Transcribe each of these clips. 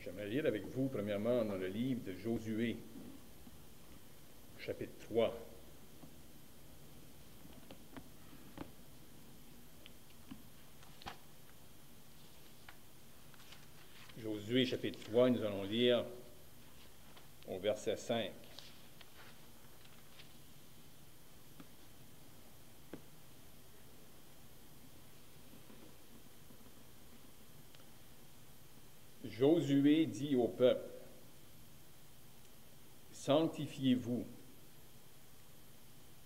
J'aimerais lire avec vous, premièrement, dans le livre de Josué, chapitre 3. Josué, chapitre 3, nous allons lire au verset 5. Josué dit au peuple, « Sanctifiez-vous,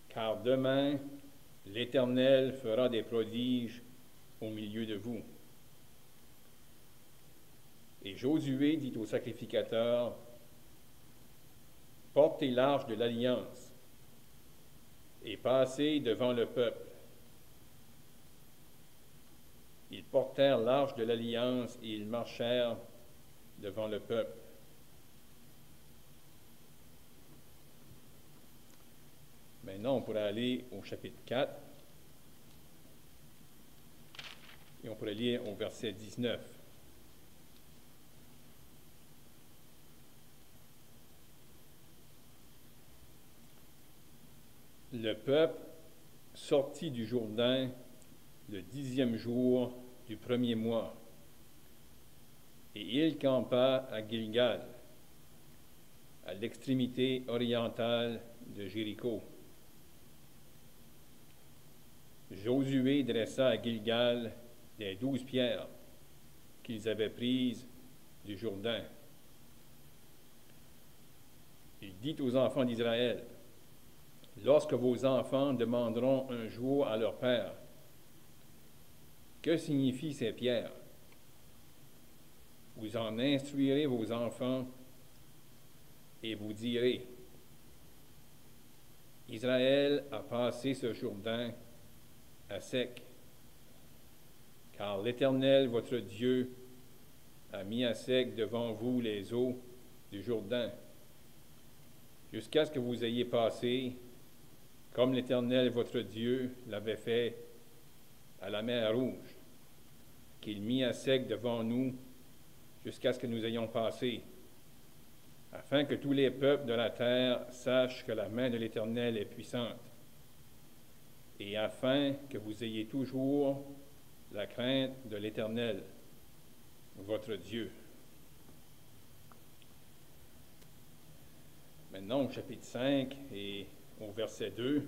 car demain l'Éternel fera des prodiges au milieu de vous. » Et Josué dit aux sacrificateurs, « Portez l'arche de l'Alliance et passez devant le peuple. » Ils portèrent l'arche de l'Alliance et ils marchèrent devant le peuple. Maintenant, on pourrait aller au chapitre 4 et on pourrait lire au verset 19. Le peuple sortit du Jourdain le 10e jour du premier mois, et il campa à Gilgal, à l'extrémité orientale de Jéricho. Josué dressa à Gilgal les 12 pierres qu'ils avaient prises du Jourdain. Il dit aux enfants d'Israël, « Lorsque vos enfants demanderont un jour à leur père, « Que signifient ces pierres? » Vous en instruirez vos enfants et vous direz, « Israël a passé ce Jourdain à sec, car l'Éternel, votre Dieu, a mis à sec devant vous les eaux du Jourdain, jusqu'à ce que vous ayez passé, comme l'Éternel, votre Dieu, l'avait fait à la mer Rouge, qu'il mit à sec devant nous jusqu'à ce que nous ayons passé, afin que tous les peuples de la terre sachent que la main de l'Éternel est puissante, et afin que vous ayez toujours la crainte de l'Éternel, votre Dieu. » Maintenant, au chapitre 5 et au verset 2.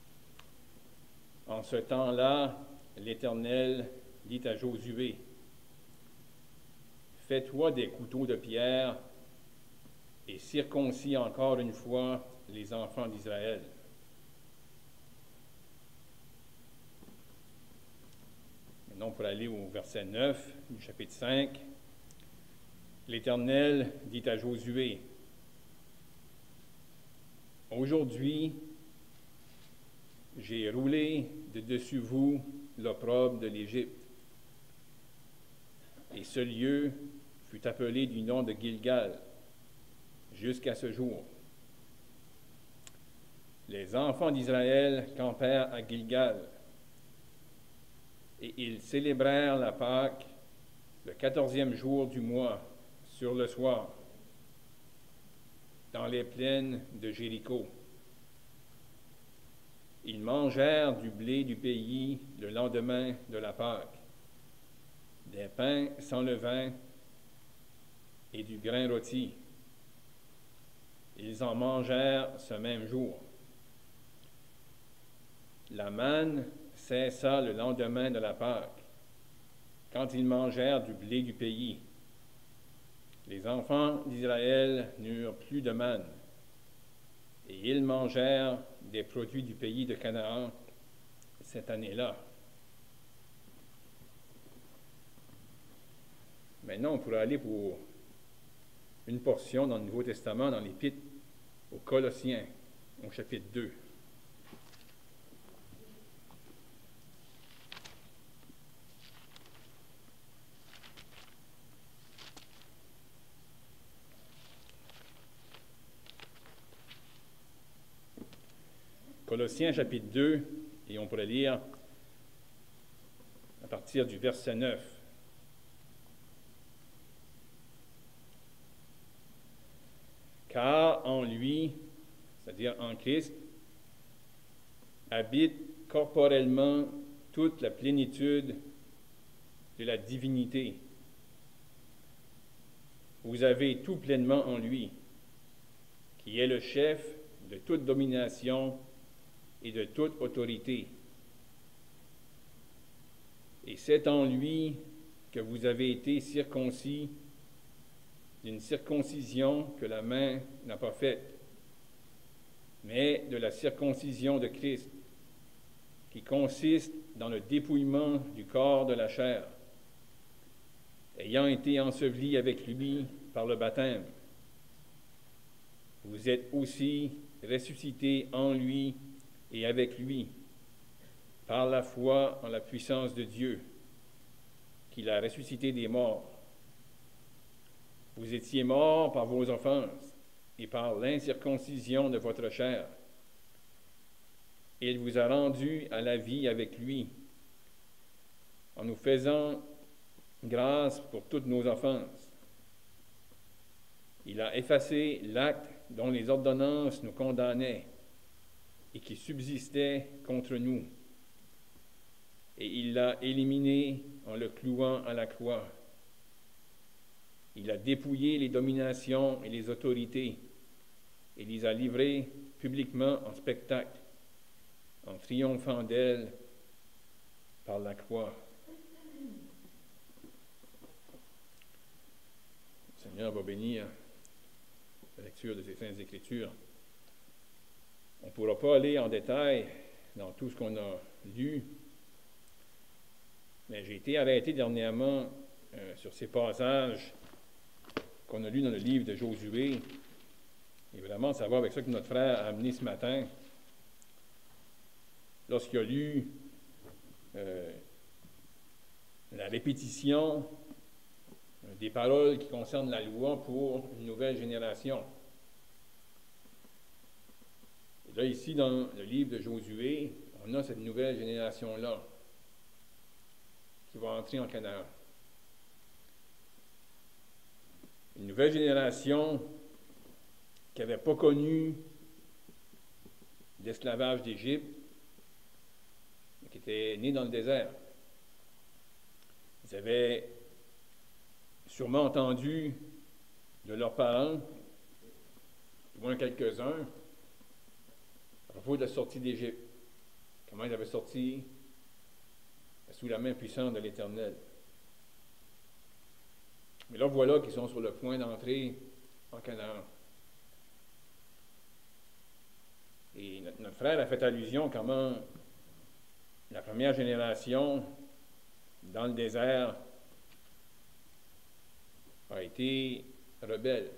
« En ce temps-là, l'Éternel dit à Josué, « Fais-toi des couteaux de pierre et circoncis encore une fois les enfants d'Israël. » Maintenant, pour aller au verset 9 du chapitre 5, l'Éternel dit à Josué, « Aujourd'hui, j'ai roulé de dessus vous l'opprobre de l'Égypte. » Et ce lieu fut appelé du nom de Gilgal jusqu'à ce jour. Les enfants d'Israël campèrent à Gilgal, et ils célébrèrent la Pâque le 14e jour du mois, sur le soir, dans les plaines de Jéricho. Ils mangèrent du blé du pays le lendemain de la Pâque, des pains sans levain et du grain rôti. Ils en mangèrent ce même jour. La manne cessa le lendemain de la Pâque, quand ils mangèrent du blé du pays. Les enfants d'Israël n'eurent plus de manne, et ils mangèrent des produits du pays de Canaan cette année-là. Maintenant, on pourrait aller pour une portion dans le Nouveau Testament, dans l'Épître aux Colossiens, au chapitre 2. Colossiens chapitre 2, et on pourrait lire à partir du verset 9. foi en lui, c'est-à-dire en Christ, habite corporellement toute la plénitude de la divinité. Vous avez tout pleinement en lui, qui est le chef de toute domination et de toute autorité. Et c'est en lui que vous avez été circoncis d'une circoncision que la main n'a pas faite, mais de la circoncision de Christ, qui consiste dans le dépouillement du corps de la chair, ayant été enseveli avec lui par le baptême. Vous êtes aussi ressuscités en lui et avec lui, par la foi en la puissance de Dieu, qui l'a ressuscité des morts. Vous étiez morts par vos offenses et par l'incirconcision de votre chair. Et il vous a rendus à la vie avec lui, en nous faisant grâce pour toutes nos offenses. Il a effacé l'acte dont les ordonnances nous condamnaient et qui subsistait contre nous. Et il l'a éliminé en le clouant à la croix. Il a dépouillé les dominations et les autorités et les a livrées publiquement en spectacle, en triomphant d'elles par la croix. Le Seigneur va bénir la lecture de ces Saintes Écritures. On ne pourra pas aller en détail dans tout ce qu'on a lu, mais j'ai été arrêté dernièrement sur ces passages qu'on a lus dans le livre de Josué. Et vraiment, ça va avec ça que notre frère a amené ce matin. Lorsqu'il a lu la répétition des paroles qui concernent la loi pour une nouvelle génération. Et là, ici, dans le livre de Josué, on a cette nouvelle génération-là qui va entrer en Canaan. Une nouvelle génération qui n'avait pas connu l'esclavage d'Égypte, mais qui était née dans le désert. Ils avaient sûrement entendu de leurs parents, du moins quelques-uns, à propos de la sortie d'Égypte, comment ils avaient sorti sous la main puissante de l'Éternel. Mais là, voilà qu'ils sont sur le point d'entrer en Canaan. Et notre frère a fait allusion comment la première génération dans le désert a été rebelle.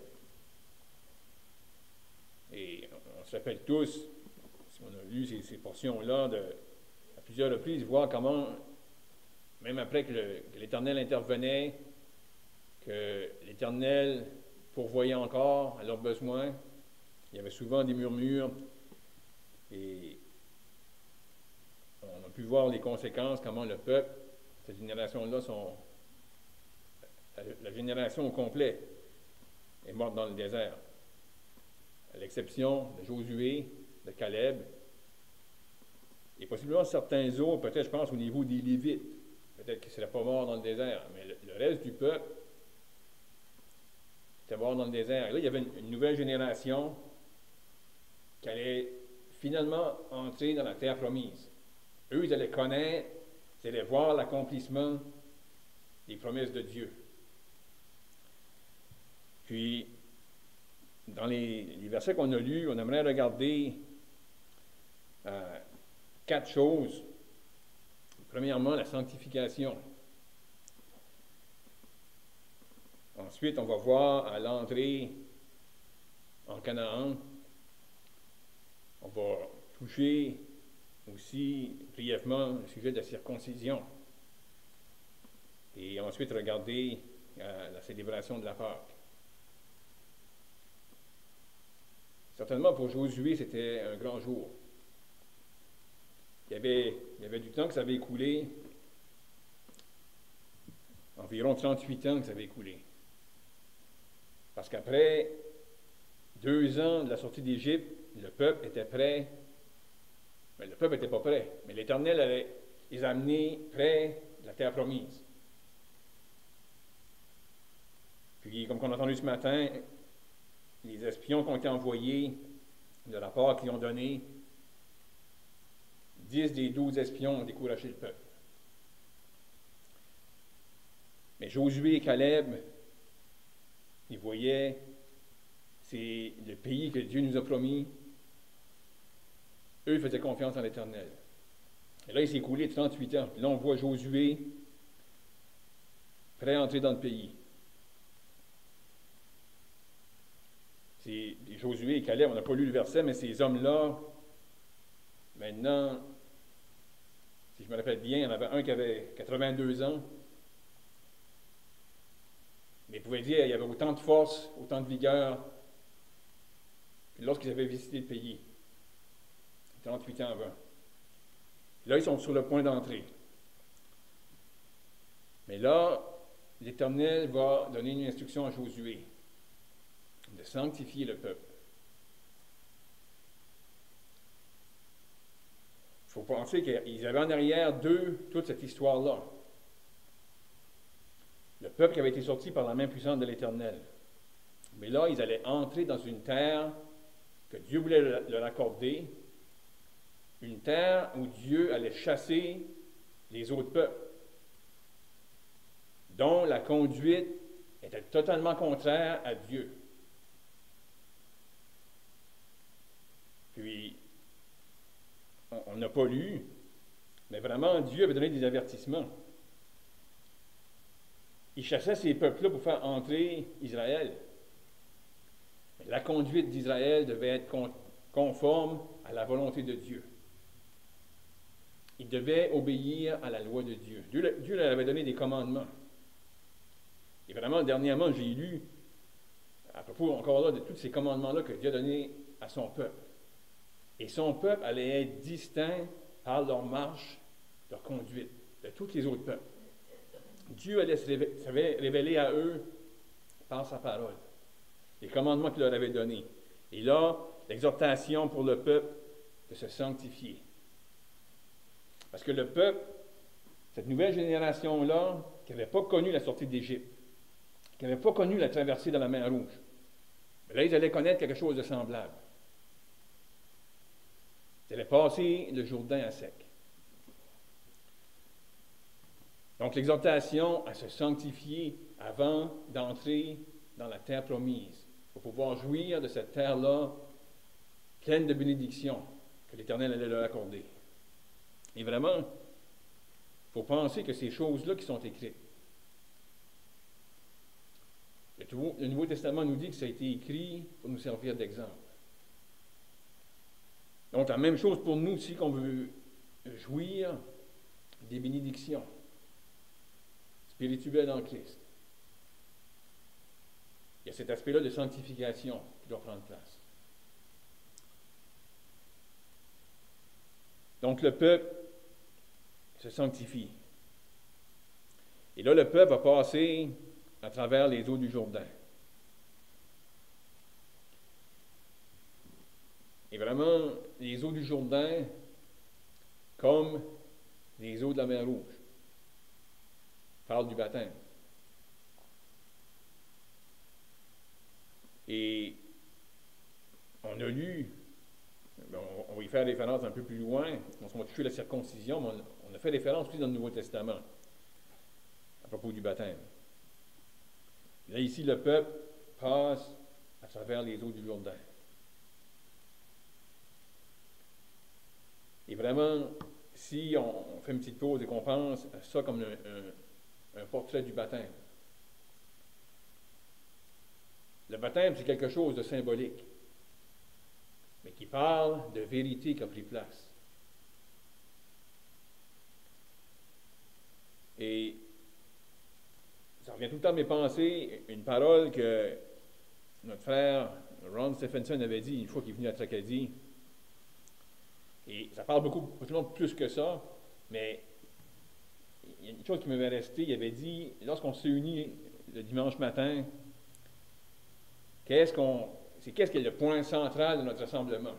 Et on se rappelle tous, si on a lu ces portions-là à plusieurs reprises, voir comment, même après que l'Éternel intervenait, que l'Éternel pourvoyait encore à leurs besoins, il y avait souvent des murmures, et on a pu voir les conséquences, comment le peuple, cette génération-là, la génération au complet est morte dans le désert, à l'exception de Josué, de Caleb, et possiblement certains autres, peut-être je pense au niveau des Lévites, peut-être qu'ils ne seraient pas morts dans le désert, mais le reste du peuple était mort dans le désert. Et là, il y avait une nouvelle génération qui allait finalement entrer dans la terre promise. Eux, ils allaient connaître, ils allaient voir l'accomplissement des promesses de Dieu. Puis, dans les versets qu'on a lus, on aimerait regarder 4 choses. Premièrement, la sanctification. Ensuite, on va voir à l'entrée en Canaan, on va toucher aussi brièvement le sujet de la circoncision. Et ensuite, regarder la célébration de la Pâque. Certainement, pour Josué, c'était un grand jour. Il y avait du temps que ça avait écoulé, environ 38 ans que ça avait écoulé. Parce qu'après 2 ans de la sortie d'Égypte, le peuple était prêt. Mais le peuple n'était pas prêt. Mais l'Éternel allait les amener près de la terre promise. Puis, comme on a entendu ce matin, les espions qui ont été envoyés, le rapport qu'ils ont donné, 10 des 12 espions ont découragé le peuple. Mais Josué et Caleb, ils voyaient, c'est le pays que Dieu nous a promis. Eux faisaient confiance en l'Éternel. Et là, il s'est écoulé 38 ans. Puis là, on voit Josué prêt à entrer dans le pays. C'est Josué et Caleb, on n'a pas lu le verset, mais ces hommes-là, maintenant, si je me rappelle bien, il y en avait un qui avait 82 ans. Mais il pouvait dire qu'il y avait autant de force, autant de vigueur que lorsqu'ils avaient visité le pays, 38 ans avant. Là, ils sont sur le point d'entrer. Mais là, l'Éternel va donner une instruction à Josué de sanctifier le peuple. Il faut penser qu'ils avaient en arrière d'eux toute cette histoire-là. Le peuple qui avait été sorti par la main puissante de l'Éternel. Mais là, ils allaient entrer dans une terre que Dieu voulait leur accorder, une terre où Dieu allait chasser les autres peuples, dont la conduite était totalement contraire à Dieu. Puis, on n'a pas lu, mais vraiment, Dieu avait donné des avertissements. Il chassait ces peuples-là pour faire entrer Israël. Mais la conduite d'Israël devait être conforme à la volonté de Dieu. Il devait obéir à la loi de Dieu. Dieu leur avait donné des commandements. Et vraiment, dernièrement, j'ai lu, à propos encore là de tous ces commandements-là que Dieu a donnés à son peuple. Et son peuple allait être distinct par leur marche, leur conduite, de tous les autres peuples. Dieu allait se révéler à eux par sa parole, les commandements qu'il leur avait donnés. Et là, l'exhortation pour le peuple de se sanctifier. Parce que le peuple, cette nouvelle génération-là, qui n'avait pas connu la sortie d'Égypte, qui n'avait pas connu la traversée de la mer Rouge, mais là, ils allaient connaître quelque chose de semblable. Ils allaient passer le Jourdain à sec. Donc, l'exhortation à se sanctifier avant d'entrer dans la terre promise, pour pouvoir jouir de cette terre-là pleine de bénédictions que l'Éternel allait leur accorder. Et vraiment, il faut penser que ces choses-là qui sont écrites, le Nouveau Testament nous dit que ça a été écrit pour nous servir d'exemple. Donc, la même chose pour nous aussi qu'on veut jouir des bénédictions spirituelles en Christ. Il y a cet aspect-là de sanctification qui doit prendre place. Donc, le peuple se sanctifie. Et là, le peuple va passer à travers les eaux du Jourdain. Et vraiment, les eaux du Jourdain, comme les eaux de la mer Rouge, parlent du baptême. Et on a lu, on va y faire référence un peu plus loin, on va toucher la circoncision, mais on a fait référence aussi dans le Nouveau Testament à propos du baptême. Là, ici, le peuple passe à travers les eaux du Jourdain. Et vraiment, si on fait une petite pause et qu'on pense à ça comme un portrait du baptême, le baptême, c'est quelque chose de symbolique, mais qui parle de vérité qui a pris place. Et ça revient tout le temps à mes pensées, une parole que notre frère Ron Stephenson avait dit une fois qu'il est venu à Tracadie. Et ça parle beaucoup plus que ça, mais il y a une chose qui m'avait resté. Il avait dit, lorsqu'on s'est unis le dimanche matin, c'est qu'est-ce qui est le point central de notre rassemblement.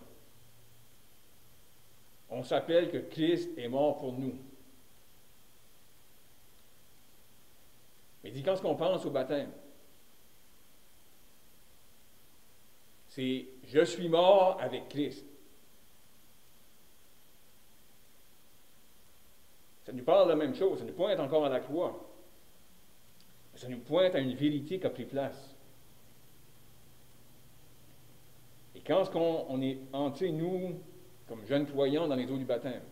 On s'appelle que Christ est mort pour nous. Mais il dit, quand on pense au baptême, c'est « Je suis mort avec Christ ». Ça nous parle de la même chose, ça nous pointe encore à la croix. Ça nous pointe à une vérité qui a pris place. Et quand on est entré, nous, comme jeunes croyants, dans les eaux du baptême,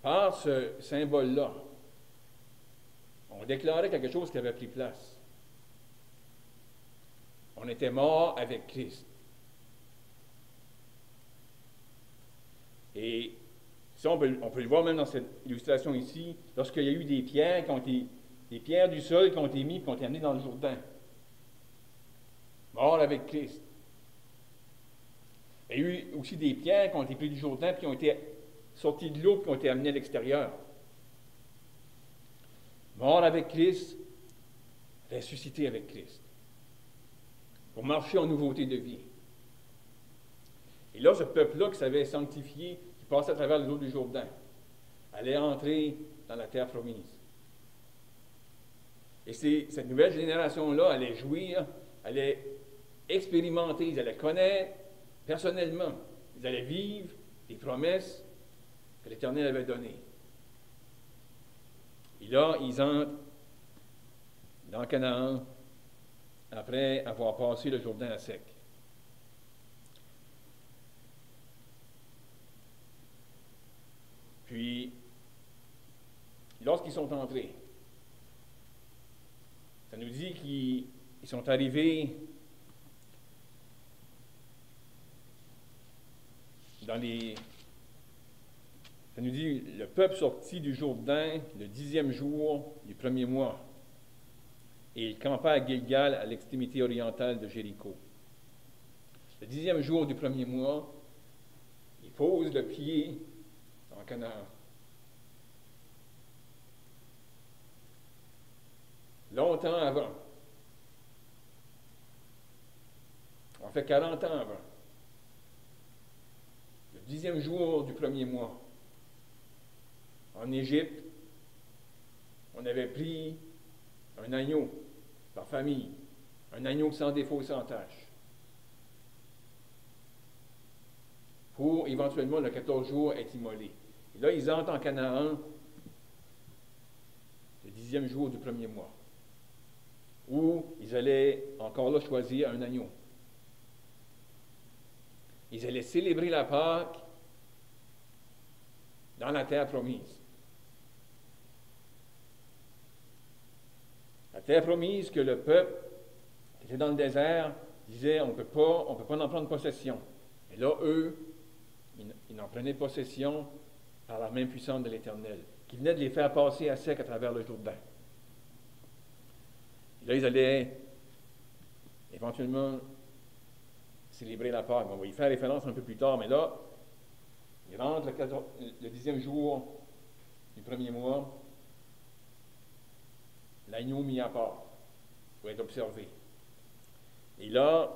par ce symbole-là, on déclarait quelque chose qui avait pris place. On était mort avec Christ. Et ça, on peut le voir même dans cette illustration ici, lorsqu'il y a eu des pierres des pierres du sol qui ont été mises et qui ont été amenées dans le Jourdain. Mort avec Christ. Il y a eu aussi des pierres qui ont été prises du Jourdain et qui ont été sorties de l'eau et qui ont été amenées à l'extérieur. Mort avec Christ, ressuscité avec Christ. Pour marcher en nouveauté de vie. Et là, ce peuple-là qui s'avait sanctifié, qui passait à travers l'eau du Jourdain, allait entrer dans la terre promise. Et cette nouvelle génération-là allait jouir, allait expérimenter, ils allaient connaître personnellement, ils allaient vivre les promesses que l'Éternel avait données. Et là, ils entrent dans Canaan après avoir passé le Jourdain à sec. Puis, lorsqu'ils sont entrés, ça nous dit qu'ils sont arrivés dans les... Ça nous dit, le peuple sortit du Jourdain le 10e jour du premier mois, et il campa à Gilgal, à l'extrémité orientale de Jéricho. Le 10e jour du premier mois, il pose le pied en Canaan. Longtemps avant. En fait, 40 ans avant. Le 10e jour du premier mois. En Égypte, on avait pris un agneau par famille, un agneau sans défaut, sans tache, pour éventuellement le 14 jours être immolé. Et là, ils entrent en Canaan le 10e jour du premier mois, où ils allaient encore là choisir un agneau. Ils allaient célébrer la Pâque dans la terre promise. La terre promise que le peuple qui était dans le désert disait on ne peut pas en prendre possession. Et là, eux, ils en prenaient possession par la main puissante de l'Éternel, qui venait de les faire passer à sec à travers le Jourdain. Et là, ils allaient éventuellement célébrer la Pâque. On va y faire référence un peu plus tard, mais là, ils rentrent le 10e jour du premier mois, l'agneau mis à part pour être observé. Et là,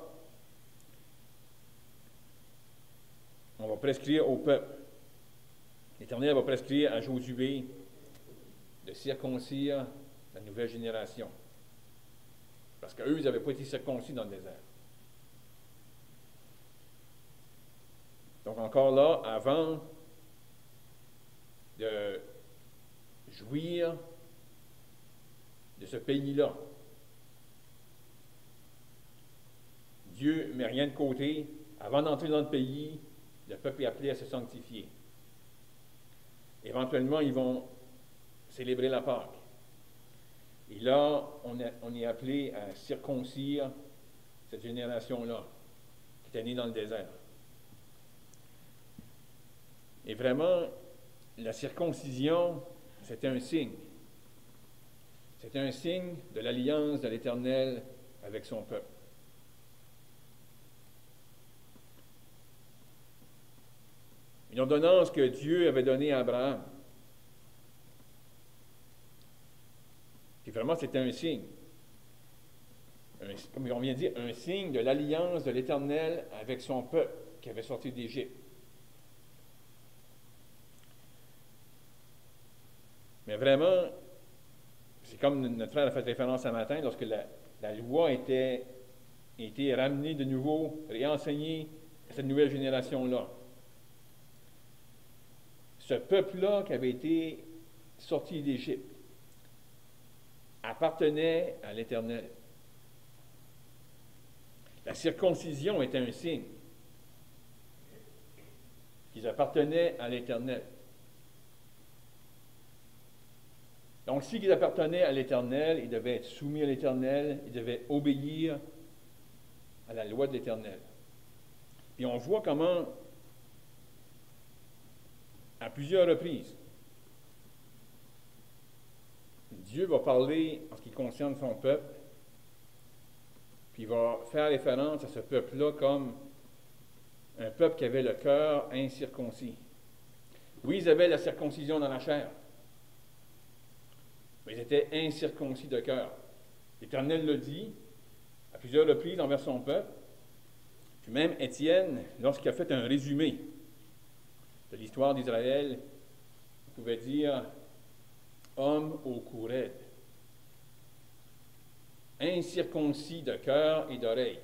on va prescrire au peuple. L'Éternel va prescrire à Josué de circoncire la nouvelle génération. Parce qu'eux, ils n'avaient pas été circoncis dans le désert. Donc encore là, avant de jouir de ce pays-là, Dieu ne met rien de côté. Avant d'entrer dans le pays, le peuple est appelé à se sanctifier. Éventuellement, ils vont célébrer la Pâque. Et là, on est appelé à circoncire cette génération-là, qui était née dans le désert. Et vraiment, la circoncision, c'était un signe. C'était un signe de l'alliance de l'Éternel avec son peuple. Une ordonnance que Dieu avait donnée à Abraham. Puis vraiment, c'était un signe. comme on vient de dire, un signe de l'alliance de l'Éternel avec son peuple qui avait sorti d'Égypte. Mais vraiment, c'est comme notre frère a fait référence ce matin, lorsque la loi a été ramenée de nouveau, réenseignée à cette nouvelle génération-là. Ce peuple-là qui avait été sorti d'Égypte appartenait à l'Éternel. La circoncision était un signe qu'ils appartenaient à l'Éternel. Donc, s'ils appartenaient à l'Éternel, ils devaient être soumis à l'Éternel, ils devaient obéir à la loi de l'Éternel. Puis on voit comment, à plusieurs reprises, Dieu va parler en ce qui concerne son peuple, puis il va faire référence à ce peuple-là comme un peuple qui avait le cœur incirconcis. Oui, ils avaient la circoncision dans la chair, mais ils étaient incirconcis de cœur. L'Éternel le dit à plusieurs reprises envers son peuple. Puis même Étienne, lorsqu'il a fait un résumé de l'histoire d'Israël, il pouvait dire « homme au cou raide, incirconcis de cœur et d'oreille ».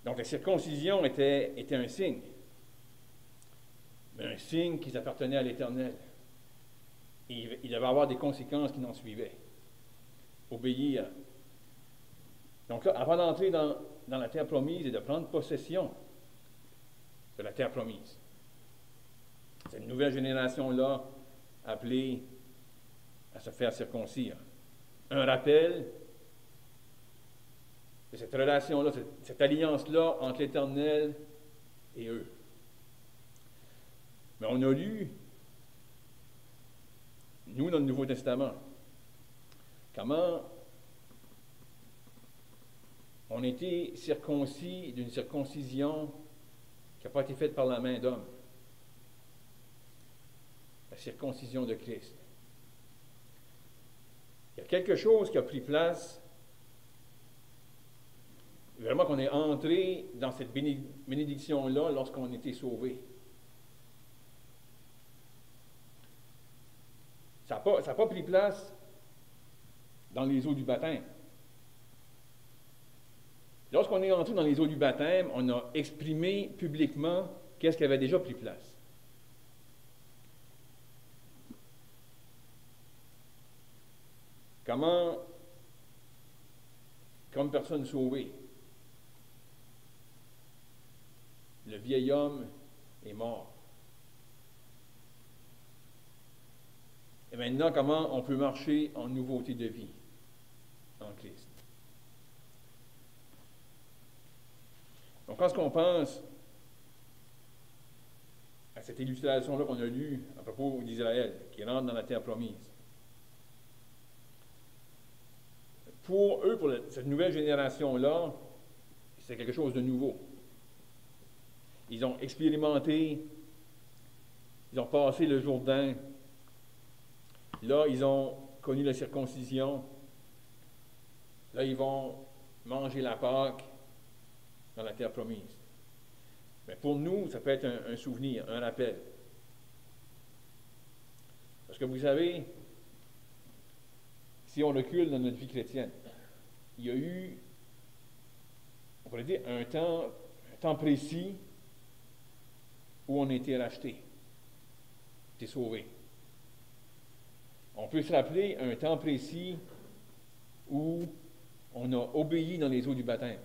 Donc la circoncision était un signe, mais un signe qu'ils appartenaient à l'Éternel. Et il devait avoir des conséquences qui en suivaient. Obéir. Donc là, avant d'entrer dans la terre promise et de prendre possession de la terre promise, cette nouvelle génération-là appelée à se faire circoncire. Un rappel de cette relation-là, cette alliance-là entre l'Éternel et eux. Mais on a lu, nous, dans le Nouveau Testament, comment on a été circoncis d'une circoncision qui n'a pas été faite par la main d'homme. La circoncision de Christ. Il y a quelque chose qui a pris place, vraiment qu'on est entré dans cette bénédiction-là lorsqu'on a été sauvé. Ça n'a pas pris place dans les eaux du baptême. Lorsqu'on est entré dans les eaux du baptême, on a exprimé publiquement qu'est-ce qui avait déjà pris place. Comment, comme personne sauvée, le vieil homme est mort. Et maintenant, comment on peut marcher en nouveauté de vie en Christ. Donc, lorsqu'on pense à cette illustration-là qu'on a lue à propos d'Israël, qui rentre dans la terre promise, pour eux, pour cette nouvelle génération-là, c'est quelque chose de nouveau. Ils ont expérimenté, ils ont passé le Jourdain, là, ils ont connu la circoncision, là, ils vont manger la Pâque dans la terre promise. Mais pour nous, ça peut être un souvenir, un rappel. Parce que vous savez, si on recule dans notre vie chrétienne, il y a eu, on pourrait dire, un temps précis où on a été racheté, été sauvé. On peut se rappeler un temps précis où on a obéi dans les eaux du baptême.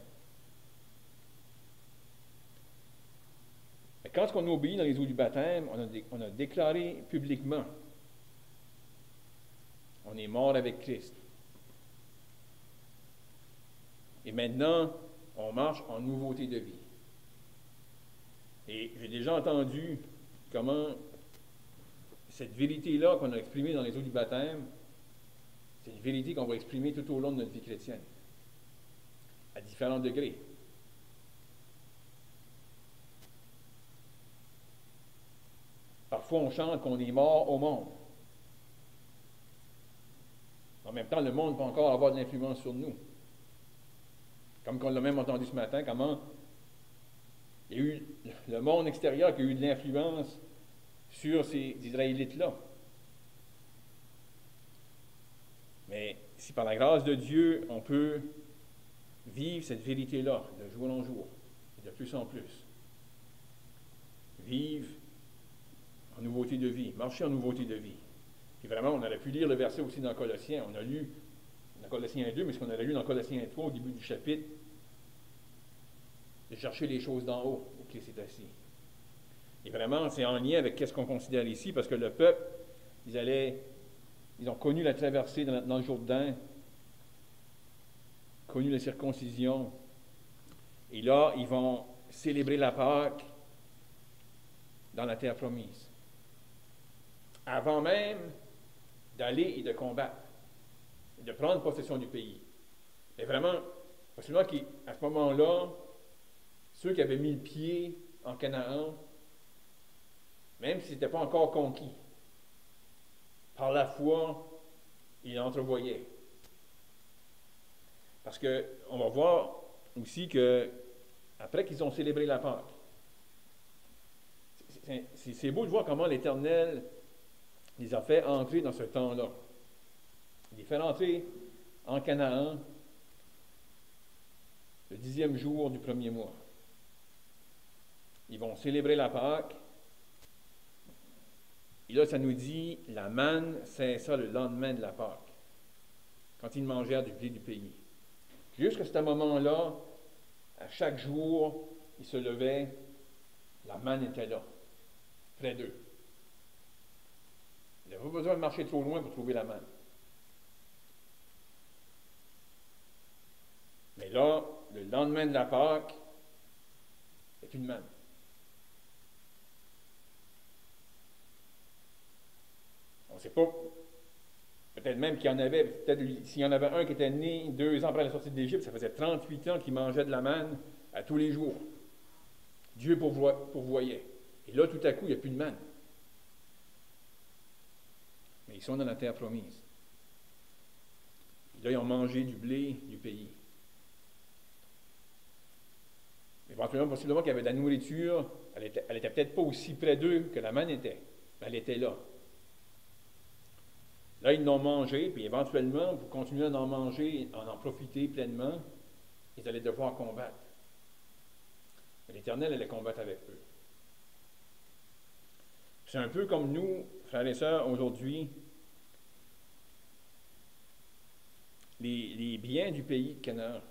Mais quand on a obéi dans les eaux du baptême, on a déclaré publiquement, on est mort avec Christ. Et maintenant, on marche en nouveauté de vie. Et j'ai déjà entendu comment cette vérité-là qu'on a exprimée dans les eaux du baptême, c'est une vérité qu'on va exprimer tout au long de notre vie chrétienne, à différents degrés. Parfois, on chante qu'on est mort au monde. En même temps, le monde peut encore avoir de l'influence sur nous. Comme on l'a même entendu ce matin, comment il y a eu le monde extérieur qui a eu de l'influence sur ces Israélites-là. Mais si par la grâce de Dieu, on peut vivre cette vérité-là de jour en jour, et de plus en plus, vivre en nouveauté de vie, marcher en nouveauté de vie. Puis vraiment, on aurait pu lire le verset aussi dans Colossiens. On a lu dans Colossiens 2, mais ce qu'on aurait lu dans Colossiens 3 au début du chapitre, de chercher les choses d'en haut, où Christ est assis. Et vraiment, c'est en lien avec ce qu'on considère ici, parce que le peuple, ils ont connu la traversée dans le Jourdain, connu la circoncision, et là, ils vont célébrer la Pâque dans la terre promise. Avant même d'aller et de combattre, et de prendre possession du pays. Et vraiment, possiblement qu'à ce moment-là, ceux qui avaient mis le pied en Canaan, même si ce n'était pas encore conquis, par la foi, ils l'entrevoyaient. Parce qu'on va voir aussi que, après qu'ils ont célébré la Pâque, c'est beau de voir comment l'Éternel les a fait entrer dans ce temps-là. Il les fait entrer en Canaan le 10e jour du premier mois. Ils vont célébrer la Pâque. Et là, ça nous dit, la manne cessa le lendemain de la Pâque, quand ils mangèrent du blé du pays. Jusqu'à ce moment-là, à chaque jour, ils se levaient, la manne était là, près d'eux. Ils n'avaient pas besoin de marcher trop loin pour trouver la manne. Mais là, le lendemain de la Pâque, il n'y a plus de manne. On ne sait pas. Peut-être même qu'il y en avait, peut-être s'il y en avait un qui était né 2 ans après la sortie d'Égypte, ça faisait 38 ans qu'il mangeait de la manne à tous les jours. Dieu pourvoyait. Et là, tout à coup, il n'y a plus de manne. Mais ils sont dans la terre promise. Et là, ils ont mangé du blé du pays. Éventuellement, possiblement qu'il y avait de la nourriture. Elle était peut-être pas aussi près d'eux que la manne était, mais elle était là. Là, ils l'ont mangé, puis éventuellement, pour continuer d'en manger, en profiter pleinement, ils allaient devoir combattre. Mais l'Éternel allait combattre avec eux. C'est un peu comme nous, frères et sœurs, aujourd'hui, les biens du pays de Canaan.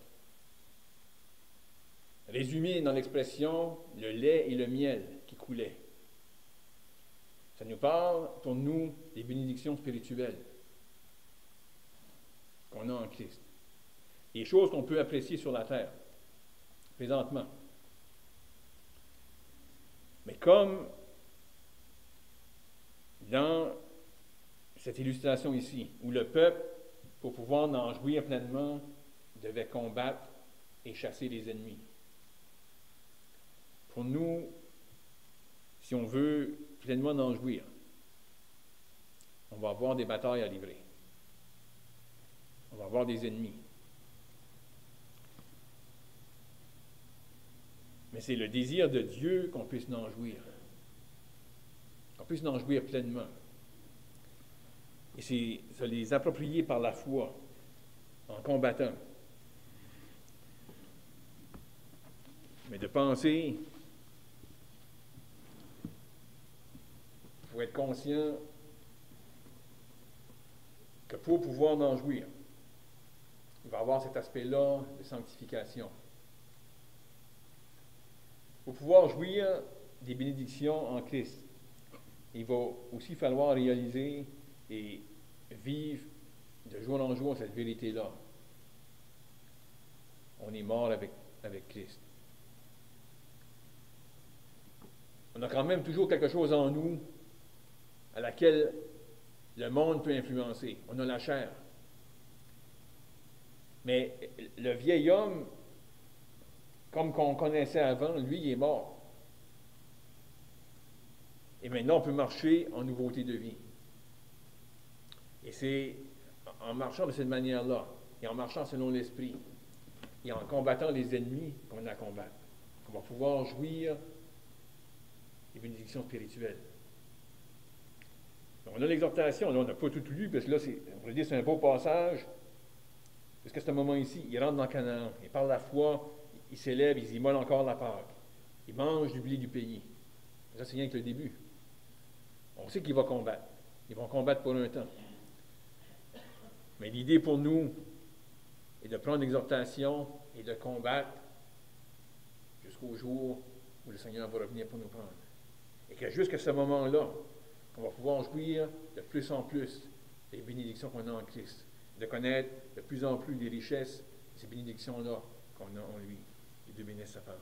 Résumé dans l'expression le lait et le miel qui coulaient. Ça nous parle, pour nous, des bénédictions spirituelles qu'on a en Christ. Des choses qu'on peut apprécier sur la terre, présentement. Mais comme dans cette illustration ici, où le peuple, pour pouvoir en jouir pleinement, devait combattre et chasser les ennemis. Pour nous, si on veut pleinement en jouir, on va avoir des batailles à livrer. On va avoir des ennemis. Mais c'est le désir de Dieu qu'on puisse en jouir. Qu'on puisse en jouir pleinement. Et c'est se les approprier par la foi, en combattant. Mais de penser, il faut être conscient que pour pouvoir en jouir, il va y avoir cet aspect-là de sanctification. Pour pouvoir jouir des bénédictions en Christ, il va aussi falloir réaliser et vivre de jour en jour cette vérité-là. On est mort avec Christ. On a quand même toujours quelque chose en nous à laquelle le monde peut influencer. On a la chair. Mais le vieil homme, comme qu'on connaissait avant, lui, il est mort. Et maintenant, on peut marcher en nouveauté de vie. Et c'est en marchant de cette manière-là, et en marchant selon l'Esprit, et en combattant les ennemis qu'on a à combattre, qu'on va pouvoir jouir des bénédictions spirituelles. Donc, on a l'exhortation, là on n'a pas tout lu, parce que là, on va dire c'est un beau passage, parce qu'à ce moment ici, il rentre dans Canaan, et par la foi, il s'élève, il immole encore la Pâque. Il mange du blé du pays. Ça, c'est rien que le début. On sait qu'il va combattre. Ils vont combattre pour un temps. Mais l'idée pour nous est de prendre l'exhortation et de combattre jusqu'au jour où le Seigneur va revenir pour nous prendre. Et que jusqu'à ce moment-là, on va pouvoir jouir de plus en plus des bénédictions qu'on a en Christ, de connaître de plus en plus les richesses de ces bénédictions-là qu'on a en lui. Et Dieu bénisse sa parole.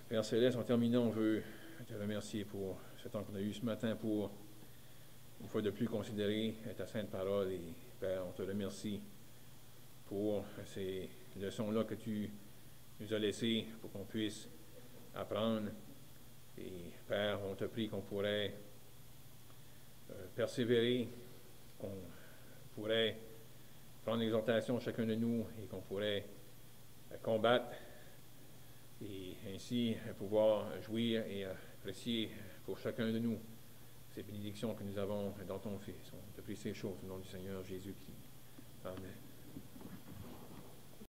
Père Céleste, en terminant, on veut te remercier pour ce temps qu'on a eu ce matin pour, une fois de plus, considérer ta sainte parole. Et Père, on te remercie pour ces leçons-là que tu nous as laissées pour qu'on puisse apprendre. Et Père, on te prie qu'on pourrait persévérer, qu'on pourrait prendre l'exhortation chacun de nous et qu'on pourrait combattre et ainsi pouvoir jouir et apprécier pour chacun de nous ces bénédictions que nous avons dans ton Fils. On te prie ces choses au nom du Seigneur Jésus-Christ. Amen.